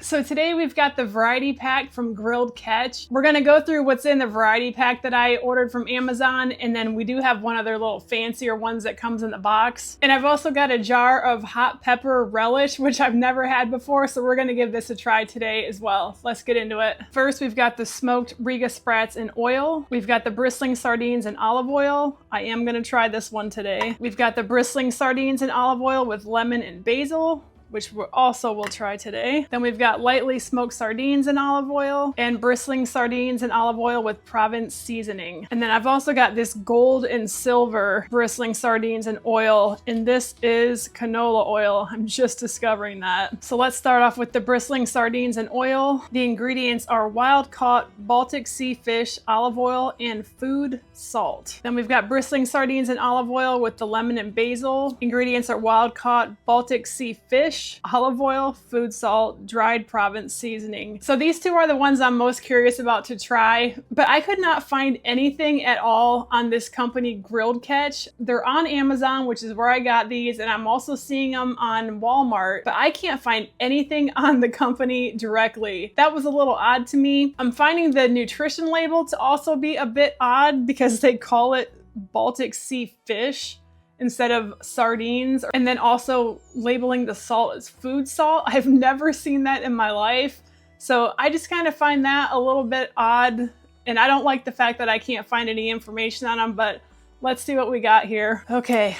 So today we've got the variety pack from Grilled Catch. We're gonna go through what's in the variety pack that I ordered from Amazon, and then we do have one other little fancier ones that comes in the box. And I've also got a jar of Hot Pepper Relish, which I've never had before, so we're gonna give this a try today as well. Let's get into it. First, we've got the smoked Riga Sprats in oil. We've got the bristling sardines in olive oil. I am gonna try this one today. We've got the bristling sardines in olive oil with lemon and basil, which we'll try today. Then we've got lightly smoked sardines in olive oil and bristling sardines in olive oil with Provence seasoning. And then I've also got this gold and silver bristling sardines in oil, and this is canola oil. I'm just discovering that. So let's start off with the bristling sardines in oil. The ingredients are wild-caught Baltic sea fish, olive oil, and food salt. Then we've got bristling sardines in olive oil with the lemon and basil. Ingredients are wild-caught Baltic sea fish, olive oil, food salt, dried Provence seasoning. So these two are the ones I'm most curious about to try, but I could not find anything at all on this company Grilled Catch. They're on Amazon, which is where I got these, and I'm also seeing them on Walmart, but I can't find anything on the company directly. That was a little odd to me. I'm finding the nutrition label to also be a bit odd because they call it Baltic sea fish instead of sardines, and then also labeling the salt as food salt. I've never seen that in my life. So I just kind of find that a little bit odd, and I don't like the fact that I can't find any information on them, but let's see what we got here. Okay,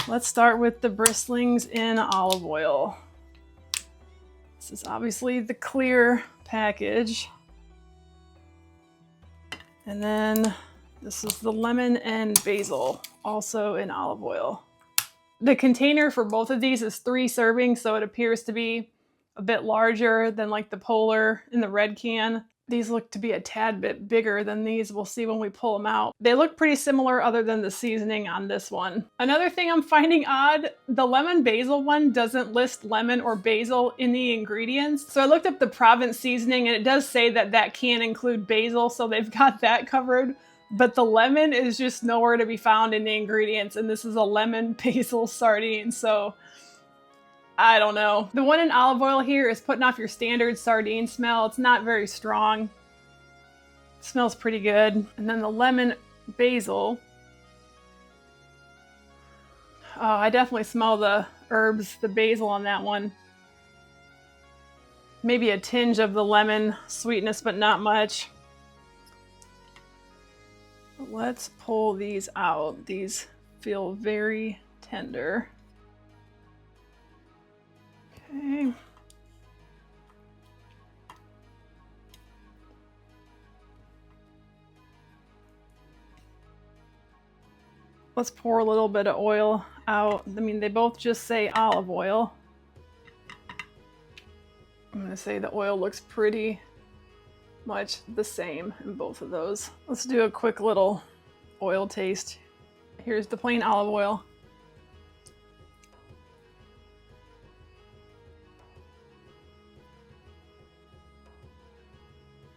let's start with the bristlings in olive oil. This is obviously the clear package. And then this is the lemon and basil, also in olive oil. The container for both of these is 3 servings, so it appears to be a bit larger than like the Polar in the red can. These look to be a tad bit bigger than these. We'll see when we pull them out. They look pretty similar other than the seasoning on this one. Another thing I'm finding odd, the lemon basil one doesn't list lemon or basil in the ingredients. So I looked up the Provence seasoning, and it does say that that can include basil, so they've got that covered. But the lemon is just nowhere to be found in the ingredients, and this is a lemon basil sardine, so I don't know. The one in olive oil here is putting off your standard sardine smell. It's not very strong. It smells pretty good. And then the lemon basil. Oh, I definitely smell the herbs, the basil on that one. Maybe a tinge of the lemon sweetness, but not much. Let's pull these out. These feel very tender. Okay. Let's pour a little bit of oil out. I mean, they both just say olive oil. I'm gonna say the oil looks pretty much the same in both of those. Let's do a quick little oil taste. Here's the plain olive oil.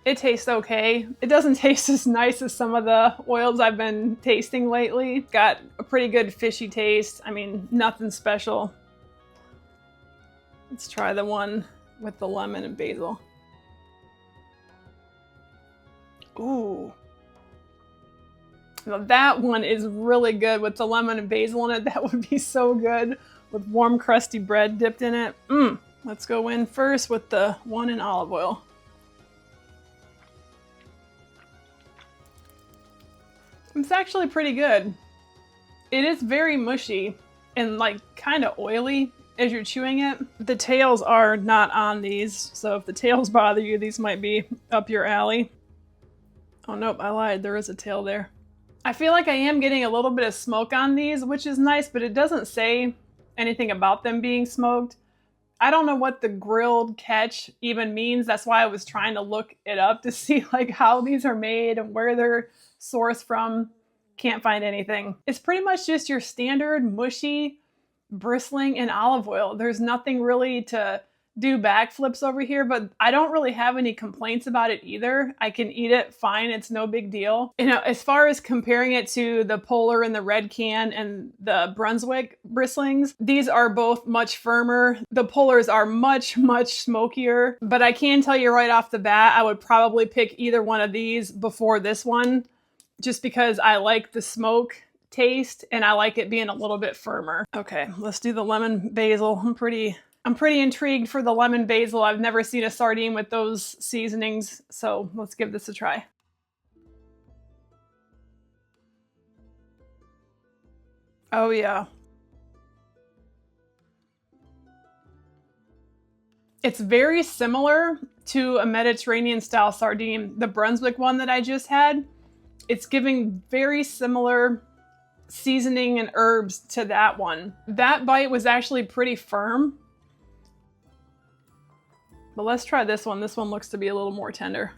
It tastes okay. It doesn't taste as nice as some of the oils I've been tasting lately. Got a pretty good fishy taste. I mean, nothing special. Let's try the one with the lemon and basil. Ooh. Now that one is really good with the lemon and basil in it. That would be so good with warm crusty bread dipped in it. Let's go in first with the one in olive oil. It's actually pretty good. It is very mushy and like kind of oily as you're chewing it. The tails are not on these, so if the tails bother you, these might be up your alley. Oh nope, I lied, there is a tail there. I feel like I am getting a little bit of smoke on these, which is nice, but it doesn't say anything about them being smoked. I don't know what the Grilled Catch even means. That's why I was trying to look it up to see like how these are made and where they're sourced from. Can't find anything. It's pretty much just your standard mushy bristling in olive oil. There's nothing really to do backflips over here, but I don't really have any complaints about it either. I can eat it fine. It's no big deal. You know, as far as comparing it to the Polar and the Red Can and the Brunswick Bristlings, these are both much firmer. The Polars are much, much smokier, but I can tell you right off the bat, I would probably pick either one of these before this one, just because I like the smoke taste and I like it being a little bit firmer. Okay, let's do the lemon basil. I'm pretty intrigued for the lemon basil. I've never seen a sardine with those seasonings, so let's give this a try. Oh yeah. It's very similar to a Mediterranean style sardine, the Brunswick one that I just had. It's giving very similar seasoning and herbs to that one. That bite was actually pretty firm. But let's try this one. This one looks to be a little more tender.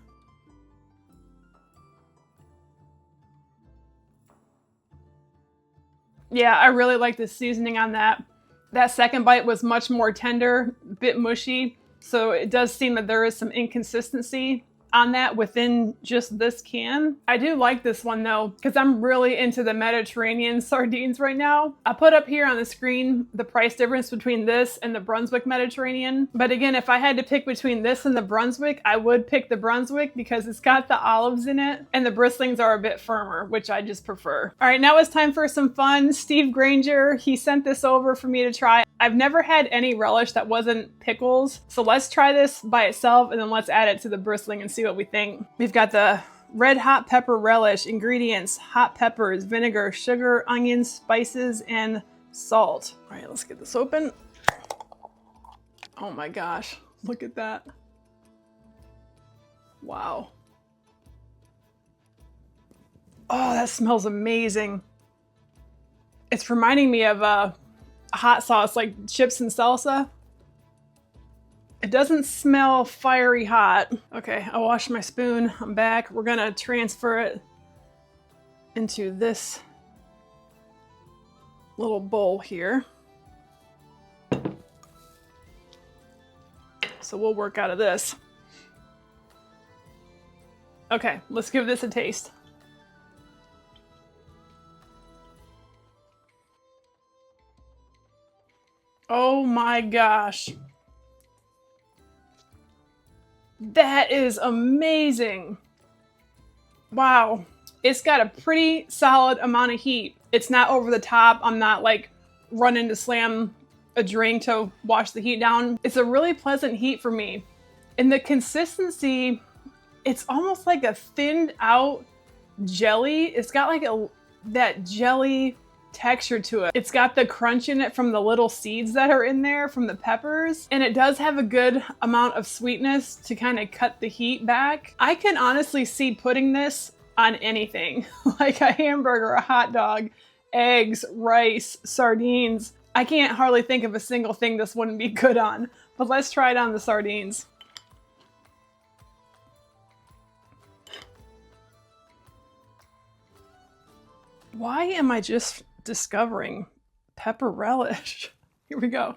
Yeah, I really like the seasoning on that. That second bite was much more tender, a bit mushy. So it does seem that there is some inconsistency on that within just this can. I do like this one though, because I'm really into the Mediterranean sardines right now. I put up here on the screen the price difference between this and the Brunswick Mediterranean. But again, if I had to pick between this and the Brunswick, I would pick the Brunswick because it's got the olives in it and the bristlings are a bit firmer, which I just prefer. All right, now it's time for some fun. Steve Granger, he sent this over for me to try. I've never had any relish that wasn't pickles. So let's try this by itself and then let's add it to the bristling and see what we think. We've got the red hot pepper relish. Ingredients: hot peppers, vinegar, sugar, onions, spices, and salt. All right, let's get this open. Oh my gosh, look at that. Wow. Oh, that smells amazing. It's reminding me of a hot sauce like chips and salsa. It doesn't smell fiery hot. Okay, I washed my spoon. I'm back. We're gonna transfer it into this little bowl here. So we'll work out of this. Okay, let's give this a taste. Oh my gosh. That is amazing. Wow. It's got a pretty solid amount of heat. It's not over the top. I'm not like running to slam a drink to wash the heat down. It's a really pleasant heat for me. And the consistency, it's almost like a thinned out jelly. It's got like that jelly texture to it. It's got the crunch in it from the little seeds that are in there from the peppers. And it does have a good amount of sweetness to kind of cut the heat back. I can honestly see putting this on anything, like a hamburger, a hot dog, eggs, rice, sardines. I can't hardly think of a single thing this wouldn't be good on, but let's try it on the sardines. Why am I just discovering pepper relish? Here we go.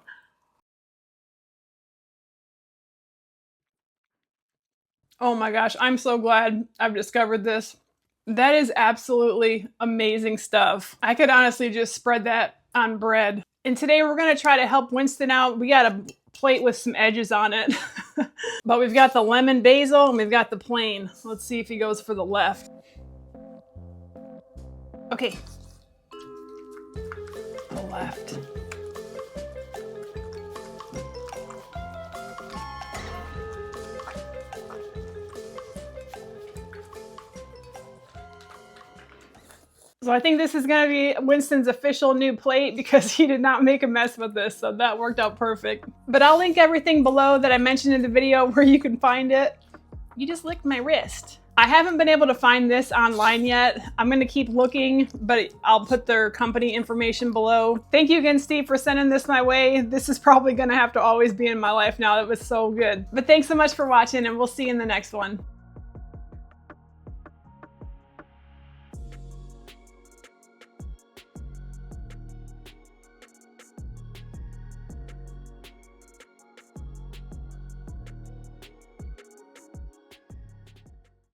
Oh my gosh, I'm so glad I've discovered this. That is absolutely amazing stuff. I could honestly just spread that on bread. And today we're gonna try to help Winston out. We got a plate with some edges on it. But we've got the lemon basil and we've got the plain. Let's see if he goes for the left. Okay. The left. So I think this is gonna be Winston's official new plate because he did not make a mess with this, so that worked out perfect. But I'll link everything below that I mentioned in the video where you can find it. You just licked my wrist. I haven't been able to find this online yet. I'm gonna keep looking, but I'll put their company information below. Thank you again, Steve, for sending this my way. This is probably gonna have to always be in my life now. It was so good. But thanks so much for watching and we'll see you in the next one.